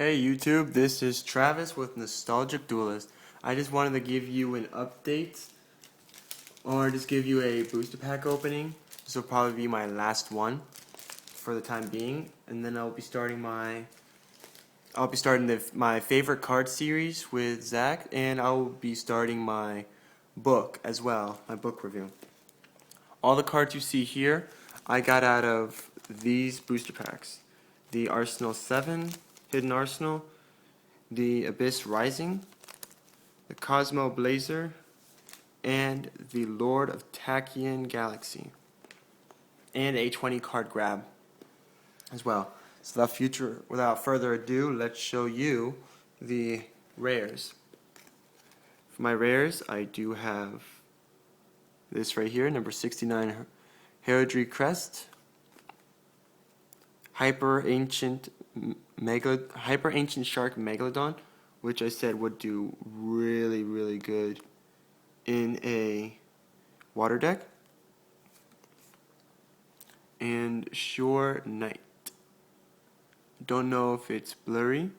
Hey YouTube, this is Travis with Nostalgic Duelist. I just wanted to give you an update, or just give you a booster pack opening. This will probably be my last one for the time being, and then I'll be starting my favorite card series with Zack, and I'll be starting my book as well, my book review. All the cards you see here, I got out of these booster packs: the Arsenal 7, Hidden Arsenal, the Abyss Rising, the Cosmo Blazer, and the Lord of Tachyon Galaxy, and a 20 card grab as well. So without further ado, let's show you the rares. For my rares, I do have this right here, number 69 Heraldry Crest, Hyper Ancient Shark Megalodon, which I said would do really good in a water deck, and Sure Knight. Don't know if it's blurry,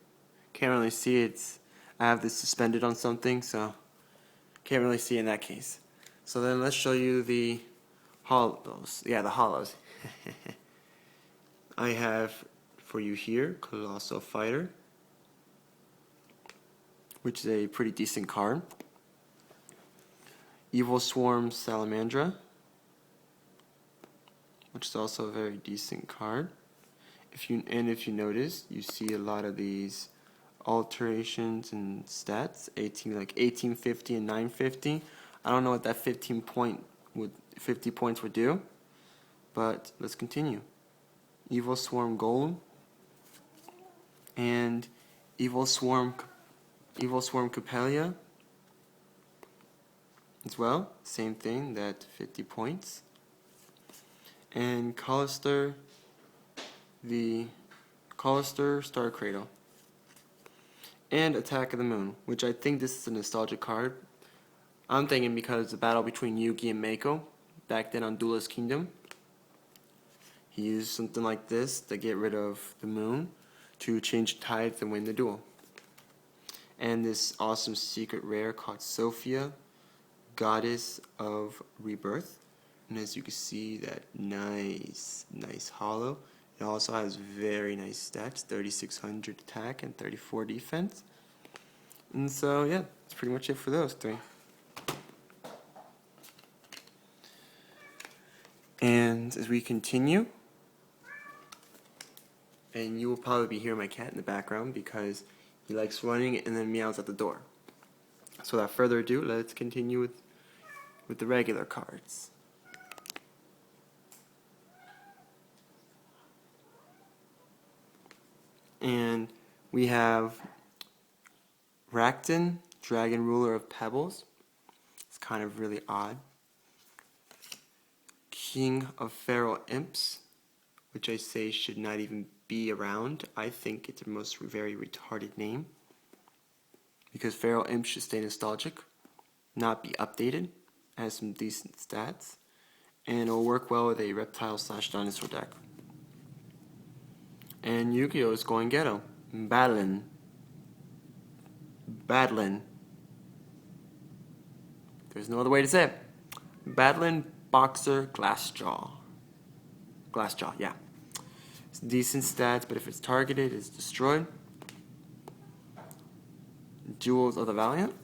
can't really see it. I have this suspended on something, so can't really see in that case. So then let's show you the hollows. Yeah, the hollows. I have for you here Colossal Fighter, which is a pretty decent card. Evil Swarm Salamandra, which is also a very decent card. If you notice, you see a lot of these alterations in stats, 1850 and 950. I don't know what that 50 points would do, but let's continue. Evil Swarm Golem and Evil Swarm Capelia as well, same thing, that 50 points. And Callister, the Callister Star Cradle, and Attack of the Moon, which I think this is a nostalgic card. I'm thinking because the battle between Yugi and Mako back then on Duelist Kingdom, he used something like this to get rid of the moon to change tides and win the duel. And this awesome secret rare called Sophia, Goddess of Rebirth. And as you can see, that nice hollow. It also has very nice stats, 3600 attack and 34 defense. And so yeah, that's pretty much it for those three. And as we continue, and you will probably be hearing my cat in the background because he likes running and then meows at the door. So without further ado, let's continue with the regular cards. And we have Rakton, Dragon Ruler of Pebbles. It's kind of really odd. King of Feral Imps, which I say should not even be around. I think it's a very retarded name, because Feral Imps should stay nostalgic, not be updated. It has some decent stats, and it'll work well with a reptile/dinosaur deck. And Yu-Gi-Oh! Is going ghetto. Battlin'. There's no other way to say it. Battlin' Boxer Glassjaw, yeah. It's decent stats, but if it's targeted, it's destroyed. Jewels of the Valiant.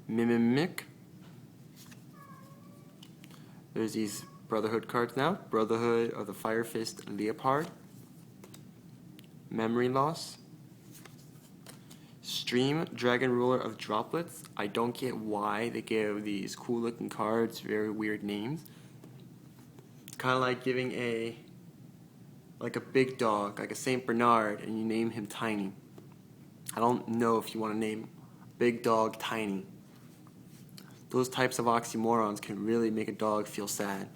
Mimic. There's these Brotherhood cards now. Brotherhood of the Fire Fist Leopard. Memory Loss. Stream Dragon Ruler of Droplets. I don't get why they give these cool looking cards very weird names. Kind of like giving a big dog, like a Saint Bernard, and you name him Tiny. I don't know if you want to name big dog Tiny. Those types of oxymorons can really make a dog feel sad.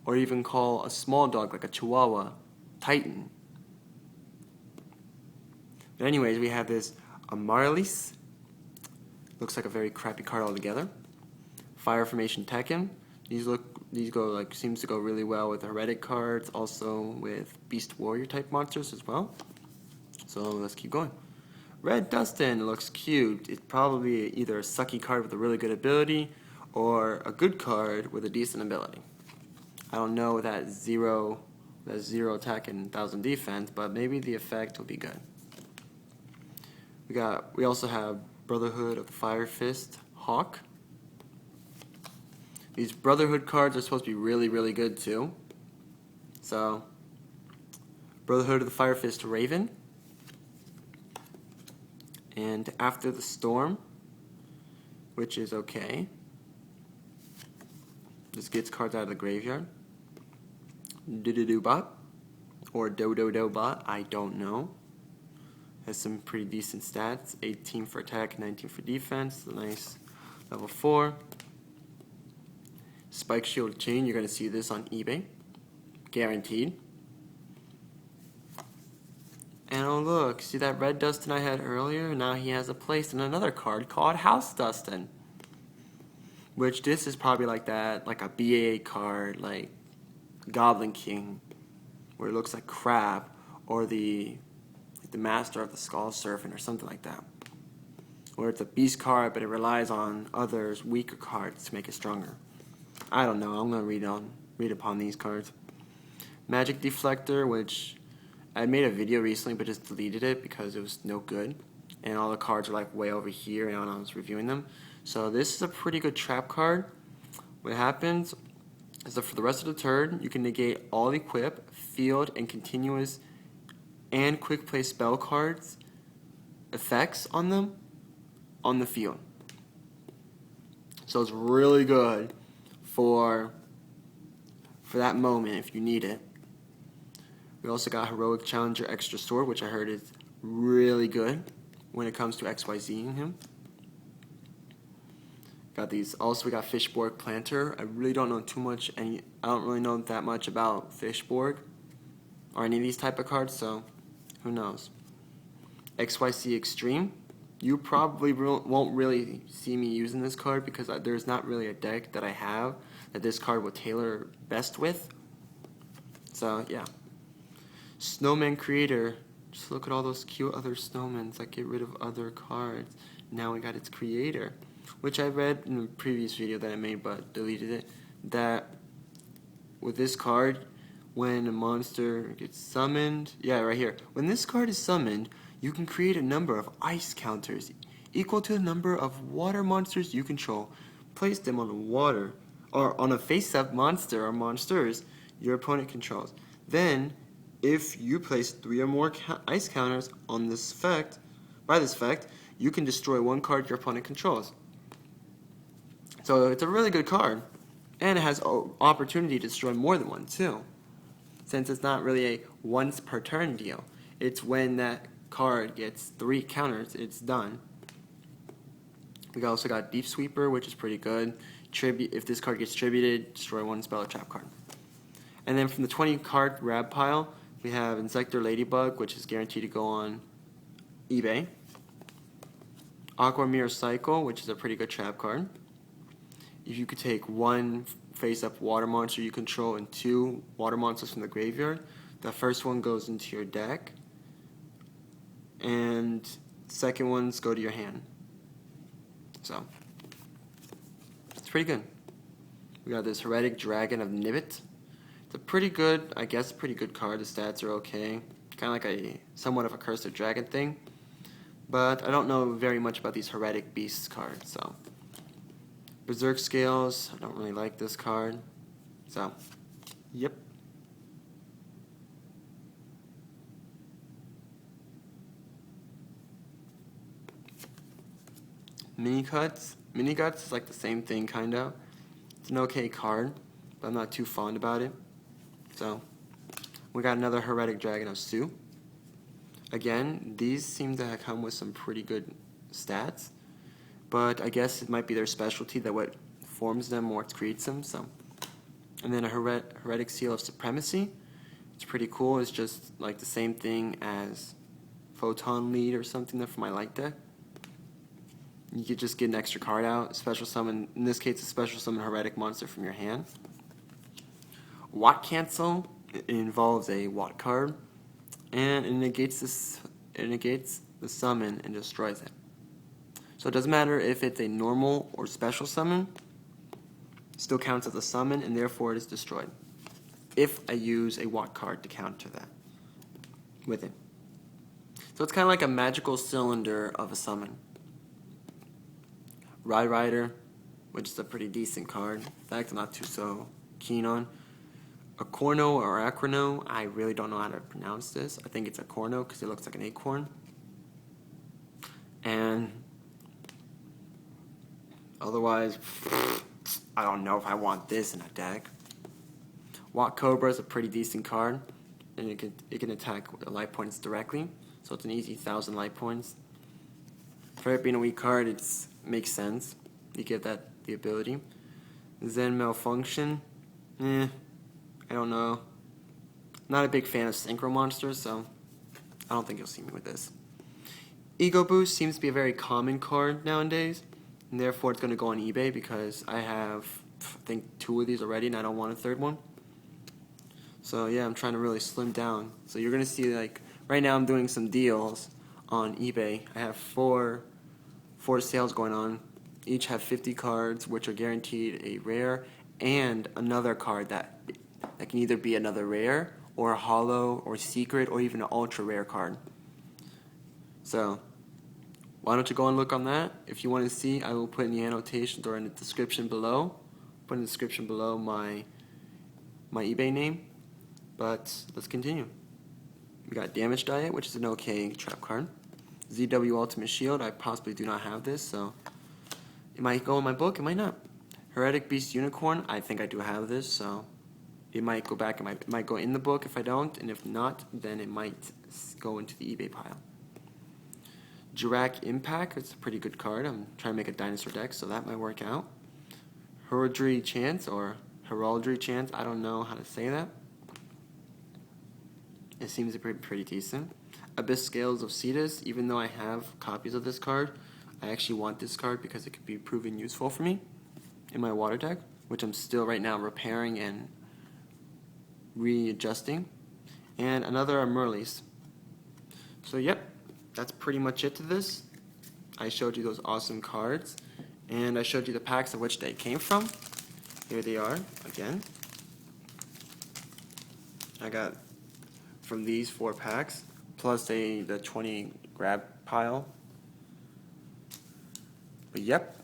Or even call a small dog, like a Chihuahua, Titan. But anyways, we have this Amaryllis. Looks like a very crappy card altogether. Fire Formation Tekken. These look these seems to go really well with heretic cards, also with Beast Warrior type monsters as well. So let's keep going. Red Dustin looks cute. It's probably either a sucky card with a really good ability or a good card with a decent ability. I don't know that zero attack and 1000 defense, but maybe the effect will be good. We also have Brotherhood of the Fire Fist Hawk. These Brotherhood cards are supposed to be really, really good too. So, Brotherhood of the Fire Fist Raven. And After the Storm, which is okay. This gets cards out of the graveyard. Do-do-do-bot, or Do-do-do-bot, I don't know. Has some pretty decent stats, 18 for attack, 19 for defense, a nice level 4. Spike Shield Chain, you're going to see this on eBay, guaranteed. And oh look, see that Red Dustin I had earlier? Now he has a place in another card called House Dustin. Which this is probably like that, like a BAA card, like Goblin King, where it looks like crap, or the Master of the Skull Serpent or something like that. Or it's a beast card, but it relies on others' weaker cards to make it stronger. I don't know. I'm gonna read upon these cards. Magic Deflector, which I made a video recently, but just deleted it because it was no good, and all the cards are like way over here, and when I was reviewing them. So this is a pretty good trap card. What happens is that for the rest of the turn, you can negate all equip, field, and continuous and quick play spell cards effects on them on the field. So it's really good for that moment if you need it. We also got Heroic Challenger Extra Sword, which I heard is really good when it comes to XYZing him. Got these. Also, we got Fishborg Planter. I really don't know too much, and I don't really know that much about Fishborg or any of these type of cards, so who knows. XYZ Extreme. You probably won't really see me using this card because there's not really a deck that I have that this card will tailor best with. So, yeah. Snowman Creator. Just look at all those cute other snowmen that get rid of other cards. Now we got its creator, which I read in the previous video that I made but deleted it, that with this card, when a monster gets summoned, yeah, right here, when this card is summoned, you can create a number of ice counters equal to the number of water monsters you control. Place them on the water, or on a face-up monster or monsters your opponent controls. Then, if you place 3 or more ice counters on this effect, by this effect, you can destroy one card your opponent controls. So it's a really good card, and it has opportunity to destroy more than one too. Since it's not really a once per turn deal, it's when that card gets 3 counters, it's done. We also got Deep Sweeper, which is pretty good. If this card gets tributed, destroy 1 spell or trap card. And then from the 20 card grab pile, we have Insector Ladybug, which is guaranteed to go on eBay. Aqua Mirror Cycle, which is a pretty good trap card. If you could take 1 face-up water monster you control and 2 water monsters from the graveyard, the first one goes into your deck, and second ones go to your hand. So, it's pretty good. We got this Heretic Dragon of Nibbit. It's a pretty good, I guess, pretty good card. The stats are okay. Kind of like somewhat of a Curse of Dragon thing. But I don't know very much about these Heretic Beasts cards, so. Berserk Scales, I don't really like this card. So, yep. Mini Cuts is like the same thing, kind of. It's an okay card, but I'm not too fond about it. So, we got another Heretic Dragon of Sue. Again, these seem to come with some pretty good stats, but I guess it might be their specialty that what forms them or what creates them. So, and then a Heretic Seal of Supremacy. It's pretty cool. It's just like the same thing as Photon Lead or something from my light deck. You could just get an extra card out, special summon, in this case a special summon Heretic monster from your hand. Watt cancel. It involves a Watt card, and it negates the summon and destroys it. So it doesn't matter if it's a normal or special summon, it still counts as a summon, and therefore it is destroyed. If I use a Watt card to counter that with it. So it's kind of like a magical cylinder of a summon. Ride Rider, which is a pretty decent card. In fact, I'm not too so keen on. Acorno or Acrono, I really don't know how to pronounce this. I think it's Acorno because it looks like an acorn. And otherwise, I don't know if I want this in a deck. Watt Cobra is a pretty decent card, and it can attack with life points directly, so it's an easy 1,000 life points. For it being a weak card, it makes sense. You give that the ability. Zen Malfunction, I don't know. Not a big fan of synchro monsters, so I don't think you'll see me with this. Ego Boost seems to be a very common card nowadays, and therefore it's going to go on eBay because I have, I think, 2 of these already, and I don't want a 3rd one. So yeah, I'm trying to really slim down. So you're going to see, like, right now I'm doing some deals on eBay. I have four sales going on. Each have 50 cards, which are guaranteed a rare and another card that can either be another rare or a holo or secret or even an ultra rare card. So why don't you go and look on that? If you want to see, I will put in the annotations or in the description below. Put in the description below my eBay name. But let's continue. We got Damage Diet, which is an okay trap card. ZW Ultimate Shield, I possibly do not have this, so it might go in my book, it might not. Heretic Beast Unicorn, I think I do have this, so it might go back, it might go in the book if I don't, and if not, then it might go into the eBay pile. Jirac Impact, it's a pretty good card. I'm trying to make a dinosaur deck, so that might work out. Heraldry Chance, or Heraldry Chance, I don't know how to say that. It seems to be pretty decent. Abyss Scales of Cetus, even though I have copies of this card, I actually want this card because it could be proven useful for me in my water deck, which I'm still right now repairing and readjusting. And another Merlis. So yep, that's pretty much it to this. I showed you those awesome cards, and I showed you the packs of which they came from. Here they are again. I got from these 4 packs, plus the 20 grab pile. But yep,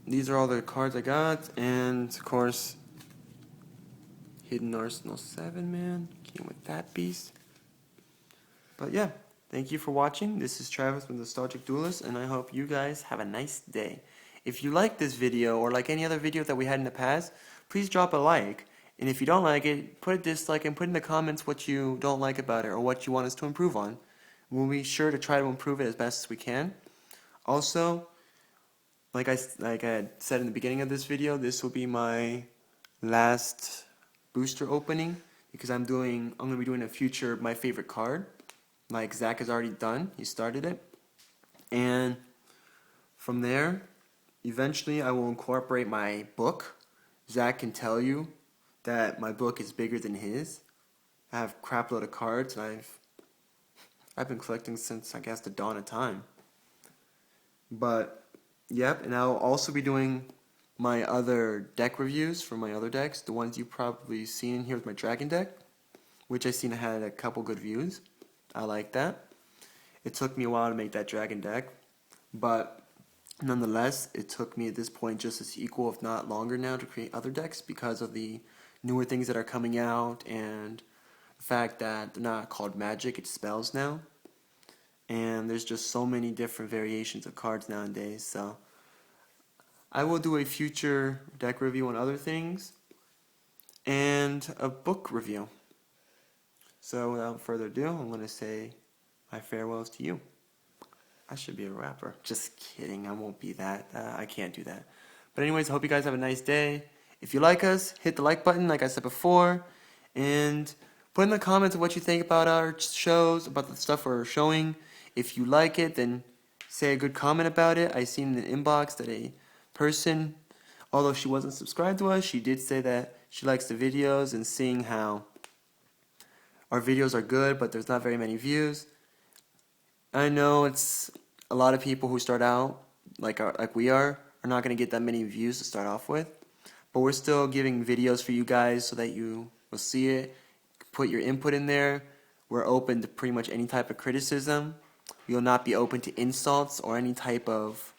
these are all the cards I got, and of course, Hidden Arsenal 7, man, came with that beast. But yeah, thank you for watching. This is Travis with Nostalgic Duelist, and I hope you guys have a nice day. If you like this video, or like any other video that we had in the past, please drop a like. And if you don't like it, put a dislike and put in the comments what you don't like about it or what you want us to improve on. We'll be sure to try to improve it as best as we can. Also, like I had said in the beginning of this video, this will be my last booster opening because I'm going to be doing a future my favorite card, like Zack has already done. He started it, and from there, eventually I will incorporate my book. Zack can tell you that my book is bigger than his. I have a crap load of cards, and I've been collecting since, I guess, the dawn of time. But yep, and I'll also be doing my other deck reviews for my other decks, the ones you've probably seen here with my dragon deck, which I seen had a couple good views. I like that. It took me a while to make that dragon deck, but nonetheless, it took me at this point just as equal, if not longer now, to create other decks because of the newer things that are coming out and the fact that they're not called magic, it's spells now. And there's just so many different variations of cards nowadays, so I will do a future deck review on other things and a book review. So without further ado, I'm going to say my farewells to you. I should be a rapper. Just kidding, I won't be that. I can't do that. But anyways, I hope you guys have a nice day. If you like us, hit the like button like I said before, and put in the comments what you think about our shows, about the stuff we're showing. If you like it, then say a good comment about it. I seen in the inbox that a person Although she wasn't subscribed to us, she did say that she likes the videos and seeing how our videos are good, but there's not very many views. I know it's a lot of people who start out like we are not going to get that many views to start off with, but we're still giving videos for you guys so that you will see it, put your input in there. We're open to pretty much any type of criticism. We will not be open to insults or any type of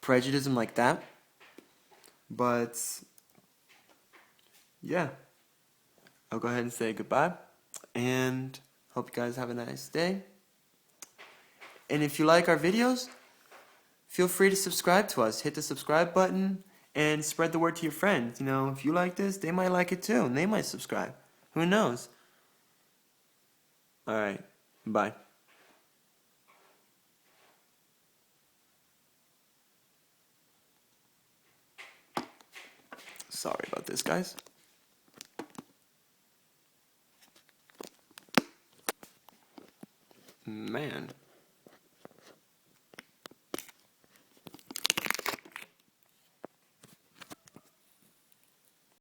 prejudice like that. But yeah, I'll go ahead and say goodbye and hope you guys have a nice day. And if you like our videos, feel free to subscribe to us. Hit the subscribe button and spread the word to your friends. You know, if you like this, they might like it too, and they might subscribe. Who knows? Alright, bye. Sorry about this, guys. Man.